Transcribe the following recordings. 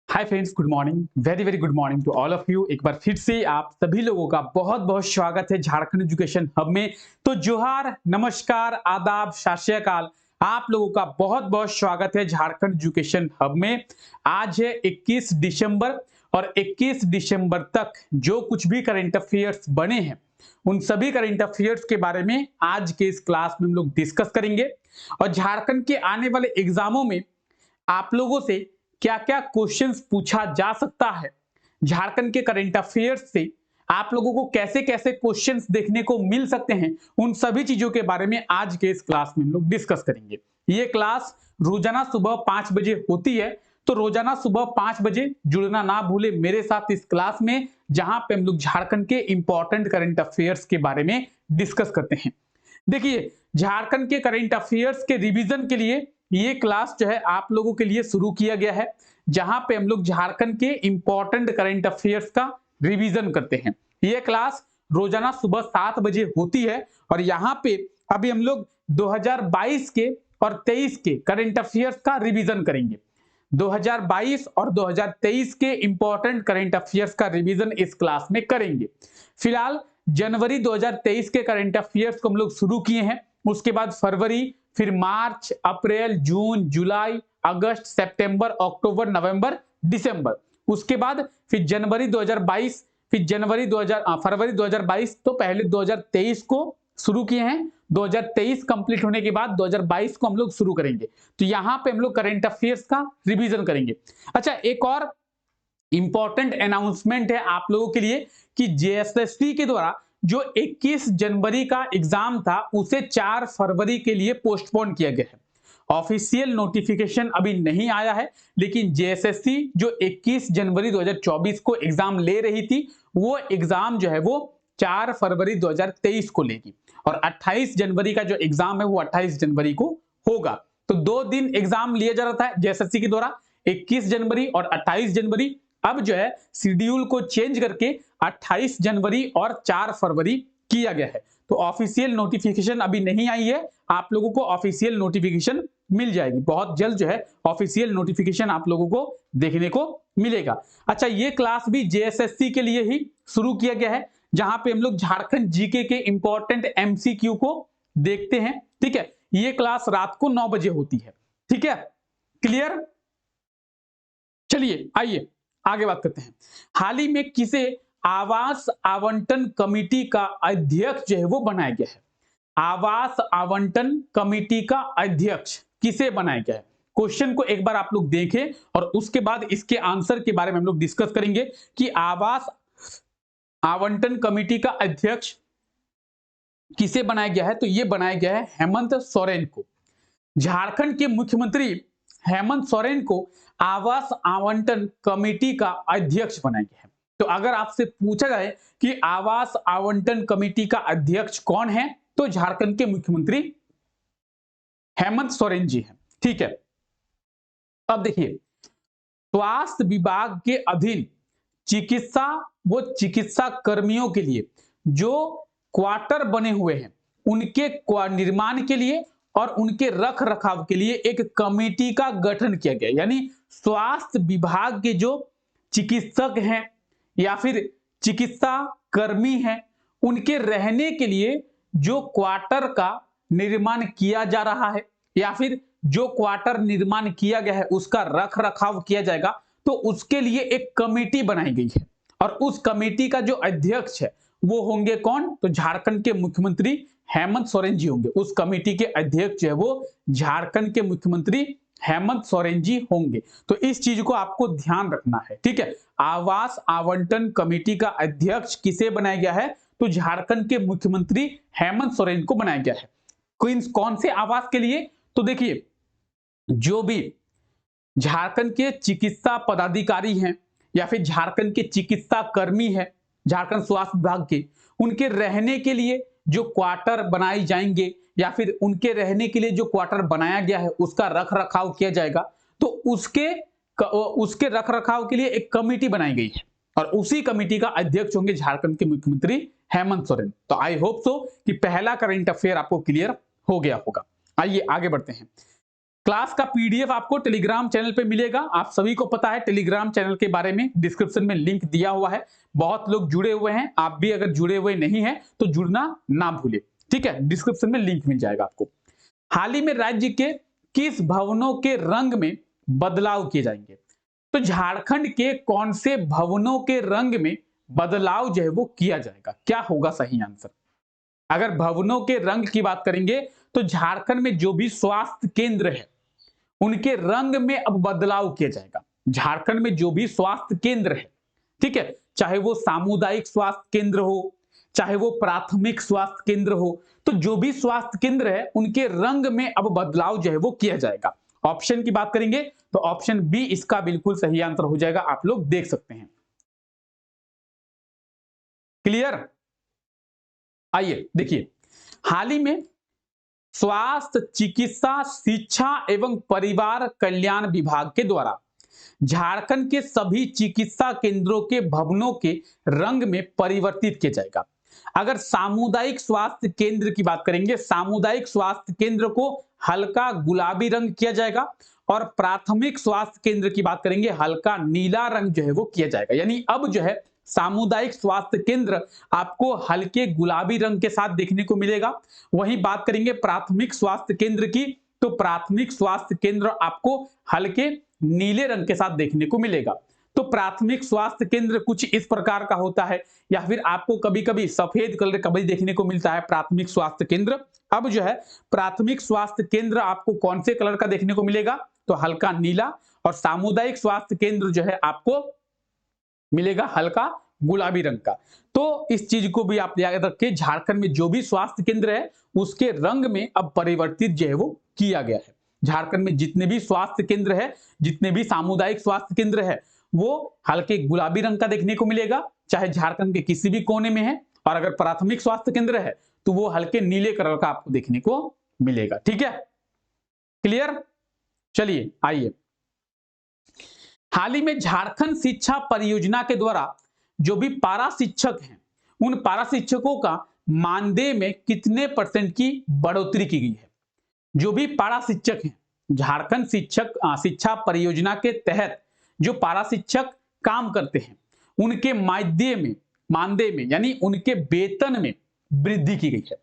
Hi friends, good morning. Very very good morning to all of you. एक बार फिर से आप सभी लोगों का बहुत बहुत स्वागत है झारखंड एजुकेशन हब में। तो जोहार, नमस्कार, आदाब, सत श्री अकाल। आप लोगों का बहुत बहुत स्वागत है झारखंड एजुकेशन हब में। आज है 21 दिसंबर और 21 दिसंबर तक जो कुछ भी करंट अफेयर्स बने हैं उन सभी करंट अफेयर्स के बारे में आज के इस क्लास में हम लोग डिस्कस करेंगे। और झारखंड के आने वाले एग्जामों में आप लोगों से क्या क्या क्वेश्चंस पूछा जा सकता है, झारखंड के करंट अफेयर्स से आप लोगों को कैसे कैसे क्वेश्चंस देखने को मिल सकते हैं, उन सभी चीजों के बारे में आज के इस क्लास में हम लोग डिस्कस करेंगे। ये क्लास रोजाना सुबह 5 बजे होती है, तो रोजाना सुबह 5 बजे जुड़ना ना भूले मेरे साथ इस क्लास में, जहां पे हम लोग झारखंड के इंपॉर्टेंट करंट अफेयर्स के बारे में डिस्कस करते हैं। देखिए, झारखंड के करंट अफेयर्स के रिवीजन के लिए ये क्लास जो है आप लोगों के लिए शुरू किया गया है, जहां पे हम लोग झारखंड के इंपॉर्टेंट करंट अफेयर्स का रिवीजन करते हैं। ये क्लास रोजाना सुबह 7 बजे होती है और यहाँ पे अभी हम लोग 2022 के और 23 के करंट अफेयर्स का रिवीजन करेंगे। 2022 और 2023 के इंपॉर्टेंट करंट अफेयर्स का रिवीजन इस क्लास में करेंगे। फिलहाल जनवरी 2023 के करंट अफेयर्स को हम लोग शुरू किए हैं, उसके बाद फरवरी, फिर मार्च, अप्रैल, जून, जुलाई, अगस्त, सितंबर, अक्टूबर, नवंबर, दिसंबर, उसके बाद फिर जनवरी 2022, फिर फरवरी 2022, तो पहले 2023 को शुरू किए हैं। 2023 कंप्लीट होने के बाद 2022 को हम लोग शुरू करेंगे। तो यहां पे हम लोग करंट अफेयर्स का रिवीजन करेंगे। अच्छा, एक और इंपॉर्टेंट अनाउंसमेंट है आप लोगों के लिए कि जेएसएससी के द्वारा जो 21 जनवरी का एग्जाम था उसे 4 फरवरी के लिए पोस्टपोन किया गया है। ऑफिशियल नोटिफिकेशन अभी नहीं आया है, लेकिन जेएसएससी जो 21 जनवरी 2024 को एग्जाम ले रही थी वो एग्जाम जो है वो 4 फरवरी 2023 को लेगी और 28 जनवरी का जो एग्जाम है वो 28 जनवरी को होगा। तो 2 दिन एग्जाम लिया जा रहा था जेएसएससी के द्वारा, 21 जनवरी और 28 जनवरी। अब जो है शेड्यूल को चेंज करके 28 जनवरी और 4 फरवरी किया गया है। तो ऑफिशियल नोटिफिकेशन अभी नहीं आई है, आप लोगों को ऑफिशियल नोटिफिकेशन मिल जाएगी बहुत जल्द। जो है ऑफिशियल नोटिफिकेशन आप लोगों को देखने को मिलेगा। अच्छा, ये क्लास भी जेएसएससी के लिए ही शुरू किया गया है, जहां पे हम लोग झारखंड जीके के इंपॉर्टेंट एमसीक्यू को देखते हैं। ठीक है, ये क्लास रात को 9 बजे होती है। ठीक है, क्लियर। चलिए आइए आगे बात करते हैं। हाल ही में किसे आवास आवंटन कमेटी का अध्यक्ष जो है वो बनाया गया है? आवास आवंटन कमेटी का अध्यक्ष किसे बनाया गया है? क्वेश्चन को एक बार आप लोग देखें और उसके बाद इसके आंसर के बारे में हम लोग डिस्कस करेंगे कि आवास आवंटन कमेटी का अध्यक्ष किसे बनाया गया है। तो यह बनाया गया है हेमंत सोरेन को। झारखंड के मुख्यमंत्री हेमंत सोरेन को आवास आवंटन कमेटी का अध्यक्ष बनाया गया है। तो अगर आपसे पूछा जाए कि आवास आवंटन कमेटी का अध्यक्ष कौन है, तो झारखंड के मुख्यमंत्री हेमंत सोरेन जी हैं। ठीक है, अब देखिए, स्वास्थ्य विभाग के अधीन चिकित्सा कर्मियों के लिए जो क्वार्टर बने हुए हैं उनके निर्माण के लिए और उनके रख रखाव के लिए एक कमेटी का गठन किया गया। यानी स्वास्थ्य विभाग के जो चिकित्सक हैं या फिर चिकित्सा कर्मी हैं, उनके रहने के लिए जो क्वार्टर का निर्माण किया जा रहा है या फिर जो क्वार्टर निर्माण किया गया है उसका रख रखाव किया जाएगा, तो उसके लिए एक कमेटी बनाई गई है और उस कमेटी का जो अध्यक्ष है वो होंगे कौन? तो झारखंड के मुख्यमंत्री हेमंत सोरेन जी होंगे। उस कमेटी के अध्यक्ष जो है वो झारखंड के मुख्यमंत्री हेमंत सोरेन जी होंगे। तो इस चीज को आपको ध्यान रखना है। ठीक है, आवास आवंटन कमेटी का अध्यक्ष किसे बनाया गया है? तो झारखंड के मुख्यमंत्री हेमंत सोरेन को बनाया गया है। कौन से आवास के लिए? तो देखिए, जो भी झारखंड के चिकित्सा पदाधिकारी हैं या फिर झारखंड के चिकित्सा कर्मी हैं झारखंड स्वास्थ्य विभाग के, उनके रहने के लिए जो क्वार्टर बनाए जाएंगे या फिर उनके रहने के लिए जो क्वार्टर बनाया गया है उसका रख रखाव किया जाएगा, तो उसके रख रखाव के लिए एक कमेटी बनाई गई है और उसी कमेटी का अध्यक्ष होंगे झारखंड के मुख्यमंत्री हेमंत सोरेन। तो आई होप सो कि पहला करंट अफेयर आपको क्लियर हो गया होगा। आइए आगे बढ़ते हैं। क्लास का पीडीएफ आपको टेलीग्राम चैनल पे मिलेगा। आप सभी को पता है टेलीग्राम चैनल के बारे में, डिस्क्रिप्शन में लिंक दिया हुआ है। बहुत लोग जुड़े हुए हैं, आप भी अगर जुड़े हुए नहीं हैं तो जुड़ना ना भूले, ठीक है। डिस्क्रिप्शन में लिंक मिल जाएगा आपको। हाल ही में राज्य के किस भवनों के रंग में बदलाव किए जाएंगे? तो झारखंड के कौन से भवनों के रंग में बदलाव जो है वो किया जाएगा? क्या होगा सही आंसर? अगर भवनों के रंग की बात करेंगे तो झारखंड में जो भी स्वास्थ्य केंद्र है उनके रंग में अब बदलाव किया जाएगा। झारखंड में जो भी स्वास्थ्य केंद्र है, ठीक है, चाहे वो सामुदायिक स्वास्थ्य केंद्र हो, चाहे वो प्राथमिक स्वास्थ्य केंद्र हो, तो जो भी स्वास्थ्य केंद्र है उनके रंग में अब बदलाव जो है वो किया जाएगा। ऑप्शन की बात करेंगे तो ऑप्शन बी इसका बिल्कुल सही आंसर हो जाएगा। आप लोग देख सकते हैं। क्लियर? आइए देखिए, हाल ही में स्वास्थ्य, चिकित्सा, शिक्षा एवं परिवार कल्याण विभाग के द्वारा झारखंड के सभी चिकित्सा केंद्रों के भवनों के रंग में परिवर्तित किया जाएगा। अगर सामुदायिक स्वास्थ्य केंद्र की बात करेंगे, सामुदायिक स्वास्थ्य केंद्र को हल्का गुलाबी रंग किया जाएगा और प्राथमिक स्वास्थ्य केंद्र की बात करेंगे हल्का नीला रंग जो है वो किया जाएगा। यानी अब जो है सामुदायिक स्वास्थ्य केंद्र आपको हल्के गुलाबी रंग के साथ देखने को मिलेगा। वहीं बात करेंगे प्राथमिक स्वास्थ्य केंद्र की, तो प्राथमिक स्वास्थ्य केंद्र आपको हल्के नीले रंग के साथ देखने को मिलेगा। तो प्राथमिक स्वास्थ्य केंद्र कुछ इस प्रकार का होता है, या फिर आपको कभी कभी सफेद कलर का भी देखने को मिलता है प्राथमिक स्वास्थ्य केंद्र। अब जो है प्राथमिक स्वास्थ्य केंद्र आपको कौन से कलर का देखने को मिलेगा? तो हल्का नीला। और सामुदायिक स्वास्थ्य केंद्र जो है आपको मिलेगा हल्का गुलाबी रंग का। तो इस चीज को भी आप याद रखें, झारखंड में जो भी स्वास्थ्य केंद्र है उसके रंग में अब परिवर्तित जो है वो किया गया है। झारखंड में जितने भी स्वास्थ्य केंद्र है, जितने भी सामुदायिक स्वास्थ्य केंद्र है, वो हल्के गुलाबी रंग का देखने को मिलेगा, चाहे झारखंड के किसी भी कोने में है। और अगर प्राथमिक स्वास्थ्य केंद्र है तो वो हल्के नीले कलर का आपको देखने को मिलेगा। ठीक है, क्लियर? चलिए आइए, हाल ही में झारखंड शिक्षा परियोजना के द्वारा जो भी पारा शिक्षक हैं उन पारा शिक्षकों का मानदेय में कितने % की बढ़ोतरी की गई है? जो भी पारा शिक्षक हैं, झारखंड शिक्षा परियोजना के तहत जो पारा शिक्षक काम करते हैं उनके मानदेय में यानी उनके वेतन में वृद्धि की गई है।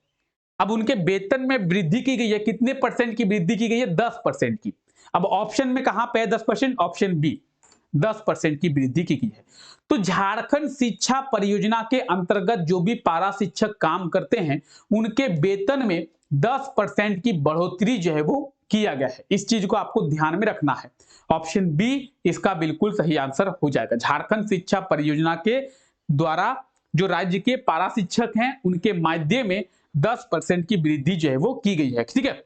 अब उनके वेतन में वृद्धि की गई है, कितने % की वृद्धि की गई है? 10% की। अब ऑप्शन में कहां पे है 10%? ऑप्शन बी, 10% की वृद्धि की गई है। तो झारखंड शिक्षा परियोजना के अंतर्गत जो भी पारा शिक्षक काम करते हैं उनके वेतन में 10% की बढ़ोतरी जो है वो किया गया है। इस चीज को आपको ध्यान में रखना है। ऑप्शन बी इसका बिल्कुल सही आंसर हो जाएगा। झारखंड शिक्षा परियोजना के द्वारा जो राज्य के पारा शिक्षक हैं उनके मानदेय में 10% की वृद्धि जो है वो की गई है। ठीक है,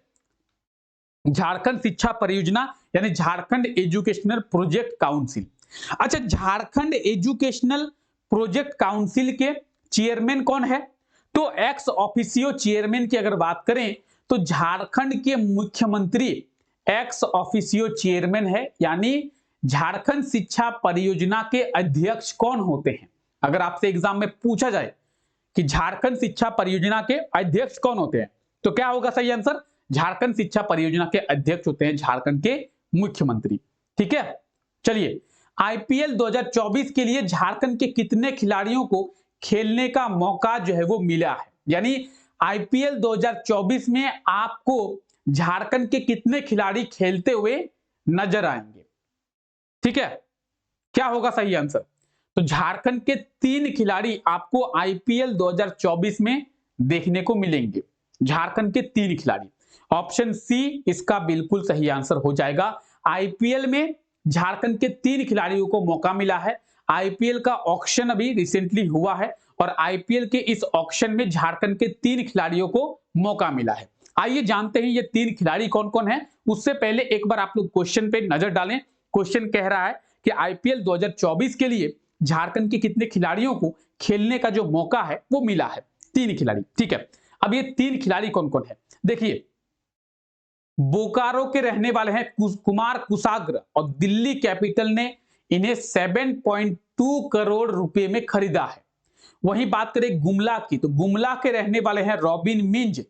झारखंड शिक्षा परियोजना यानी झारखंड एजुकेशनल प्रोजेक्ट काउंसिल। अच्छा, झारखंड एजुकेशनल प्रोजेक्ट काउंसिल के चेयरमैन कौन है? तो एक्स ऑफिसियो चेयरमैन की अगर बात करें तो झारखंड के मुख्यमंत्री एक्स ऑफिसियो चेयरमैन है। यानी झारखंड शिक्षा परियोजना के अध्यक्ष कौन होते हैं? अगर आपसे एग्जाम में पूछा जाए कि झारखंड शिक्षा परियोजना के अध्यक्ष कौन होते हैं तो क्या होगा सही आंसर? झारखंड शिक्षा परियोजना के अध्यक्ष होते हैं झारखंड के मुख्यमंत्री। ठीक है, चलिए, आईपीएल 2024 के लिए झारखंड के कितने खिलाड़ियों को खेलने का मौका जो है वो मिला है? यानी आईपीएल 2024 में आपको झारखंड के कितने खिलाड़ी खेलते हुए नजर आएंगे? ठीक है, क्या होगा सही आंसर? तो झारखंड के 3 खिलाड़ी आपको आईपीएल 2024 में देखने को मिलेंगे। झारखंड के 3 खिलाड़ी। ऑप्शन सी इसका बिल्कुल सही आंसर हो जाएगा। आईपीएल में झारखंड के 3 खिलाड़ियों को मौका मिला है। आईपीएल का ऑक्शन अभी रिसेंटली हुआ है और आईपीएल के इस ऑक्शन में झारखंड के 3 खिलाड़ियों को मौका मिला है। आइए जानते हैं ये 3 खिलाड़ी कौन कौन है। उससे पहले एक बार आप लोग क्वेश्चन पे नजर डालें। क्वेश्चन कह रहा है कि आईपीएल 2024 के लिए झारखंड के कितने खिलाड़ियों को खेलने का जो मौका है वो मिला है? 3 खिलाड़ी। ठीक है, अब ये 3 खिलाड़ी कौन कौन है? देखिए, बोकारो के रहने वाले हैं कुमार कुशाग्र और दिल्ली कैपिटल ने इन्हें 7.2 करोड़ रुपए में खरीदा है। वहीं बात करें गुमला की तो गुमला के रहने वाले हैं रॉबिन मिंज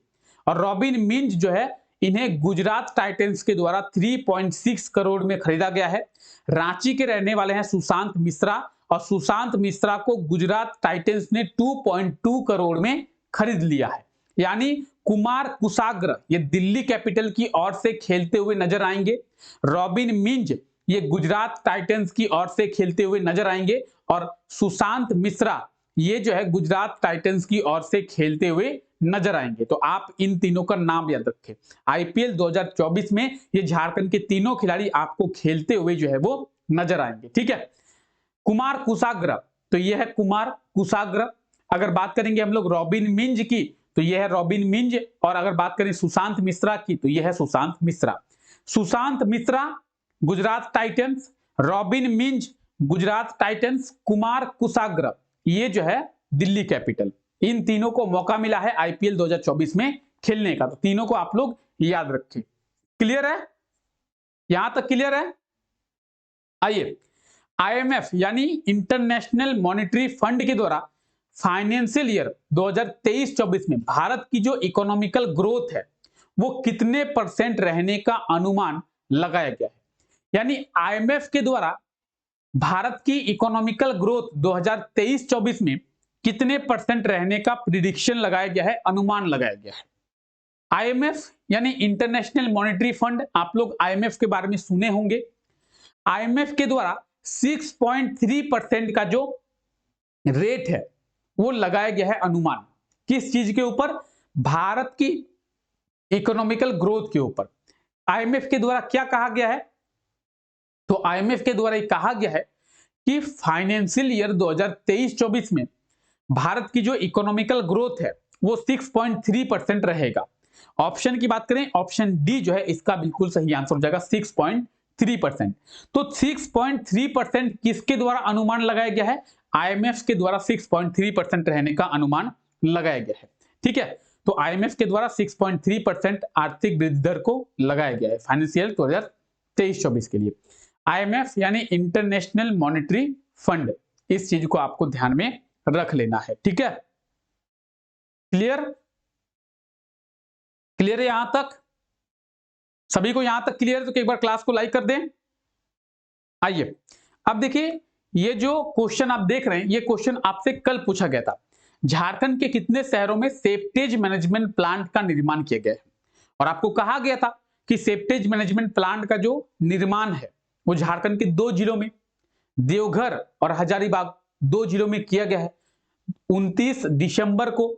और रॉबिन मिंज जो है इन्हें गुजरात टाइटंस के द्वारा 3.6 करोड़ में खरीदा गया है। रांची के रहने वाले हैं सुशांत मिश्रा और सुशांत मिश्रा को गुजरात टाइटंस ने 2.2 करोड़ में खरीद लिया है। यानी कुमार कुशाग्र ये दिल्ली कैपिटल की ओर से खेलते हुए नजर आएंगे। रॉबिन मिंज ये गुजरात टाइटंस की ओर से खेलते हुए नजर आएंगे और सुशांत मिश्रा ये जो है गुजरात टाइटंस की ओर से खेलते हुए नजर आएंगे। तो आप इन तीनों का नाम याद रखें। आईपीएल 2024 में ये झारखंड के तीनों खिलाड़ी आपको खेलते हुए जो है वो नजर आएंगे। ठीक है, कुमार कुशाग्र तो ये है कुमार कुशाग्र। अगर बात करेंगे हम लोग रॉबिन मिंज की तो ये है रॉबिन मिंज, और अगर बात करें सुशांत मिश्रा की तो ये है Sushant Mishra. Sushant Mishra Gujarat Titans, Robin Minz Gujarat Titans, Kumar Kushagra ये जो है दिल्ली कैपिटल। इन तीनों को मौका मिला है आईपीएल 2024 में खेलने का, तो तीनों को आप लोग याद रखें। क्लियर है, यहां तक क्लियर है? आइए, आईएमएफ यानी इंटरनेशनल मॉनेटरी फंड के द्वारा फाइनेंशियल ईयर 2023-24 में भारत की जो इकोनॉमिकल ग्रोथ है वो कितने % रहने का अनुमान लगाया गया है। यानी आईएमएफ के द्वारा भारत की इकोनॉमिकल ग्रोथ 2023-24 में कितने % रहने का प्रिडिक्शन लगाया गया है, अनुमान लगाया गया है। आईएमएफ यानी इंटरनेशनल मॉनेटरी फंड, आप लोग आईएमएफ के बारे में सुने होंगे। आईएमएफ के द्वारा 6.3% का जो रेट है वो लगाया गया है अनुमान। किस चीज के ऊपर? भारत की इकोनॉमिकल ग्रोथ के ऊपर। आईएमएफ के द्वारा क्या कहा गया है? तो आईएमएफ के द्वारा ये कहा गया है कि फाइनेंशियल ईयर 2023-24 में भारत की जो इकोनॉमिकल ग्रोथ है वो 6.3% रहेगा। ऑप्शन की बात करें, ऑप्शन डी जो है इसका बिल्कुल सही आंसर हो जाएगा 6.3%। तो 6.3% किसके द्वारा अनुमान लगाया गया है? आईएमएफ के द्वारा 6.3% रहने का अनुमान लगाया गया है। ठीक है, तो आईएमएफ के द्वारा 6.3% आर्थिक वृद्धि दर को लगाया गया है फाइनेंशियल 2023-24 के लिए। आईएमएफ यानी इंटरनेशनल मॉनेटरी फंड, इस चीज को आपको ध्यान में रख लेना है। ठीक है, क्लियर? क्लियर है यहां तक? सभी को यहां तक क्लियर? तो एक बार क्लास को लाइक कर दें। आइए, अब देखिए ये जो क्वेश्चन आप देख रहे हैं ये क्वेश्चन आपसे कल पूछा गया था। झारखंड के कितने शहरों में सेप्टेज मैनेजमेंट प्लांट का निर्माण किया गया है? और आपको कहा गया था कि सेप्टेज मैनेजमेंट प्लांट का जो निर्माण है वो झारखंड के 2 जिलों में, देवघर और हजारीबाग 2 जिलों में किया गया है। 29 दिसंबर को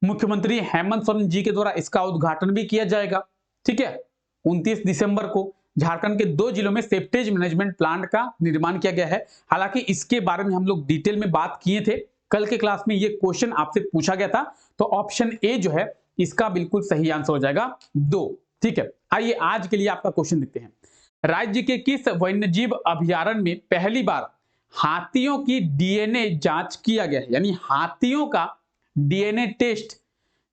मुख्यमंत्री हेमंत सोरेन जी के द्वारा इसका उद्घाटन भी किया जाएगा। ठीक है, 29 दिसंबर को झारखंड के 2 जिलों में सेप्टेज मैनेजमेंट प्लांट का निर्माण किया गया है। हालांकि इसके बारे में हम लोग डिटेल में बात किए थे कल के क्लास में, ये क्वेश्चन आपसे पूछा गया था। तो ऑप्शन ए जो है इसका बिल्कुल सही आंसर हो जाएगा 2। ठीक है, आइए आज के लिए आपका क्वेश्चन देखते हैं। राज्य के किस वन्यजीव अभयारण्य में पहली बार हाथियों की डीएनए जांच किया गया है? यानी हाथियों का डीएनए टेस्ट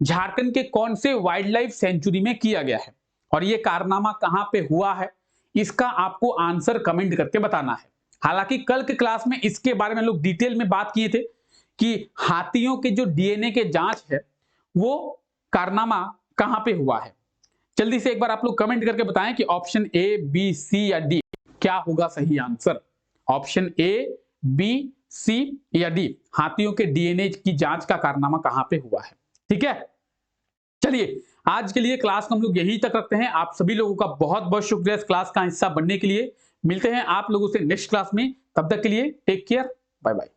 झारखंड के कौन से वाइल्ड लाइफ सेंचुरी में किया गया है और यह कारनामा कहां पे हुआ है? इसका आपको आंसर कमेंट करके बताना है। हालांकि कल के क्लास में इसके बारे में लोग डिटेल में बात किए थे कि हाथियों के जो डीएनए के जांच है वो कारनामा कहां पे हुआ है। जल्दी से एक बार आप लोग कमेंट करके बताएं कि ऑप्शन ए, बी, सी या डी क्या होगा सही आंसर। ऑप्शन ए, बी, सी या डी, हाथियों के डीएनए की जांच का कारनामा कहां पे हुआ है। ठीक है, चलिए आज के लिए क्लास को हम लोग यहीं तक रखते हैं। आप सभी लोगों का बहुत बहुत शुक्रिया इस क्लास का हिस्सा बनने के लिए। मिलते हैं आप लोगों से नेक्स्ट क्लास में, तब तक के लिए टेक केयर, बाय बाय।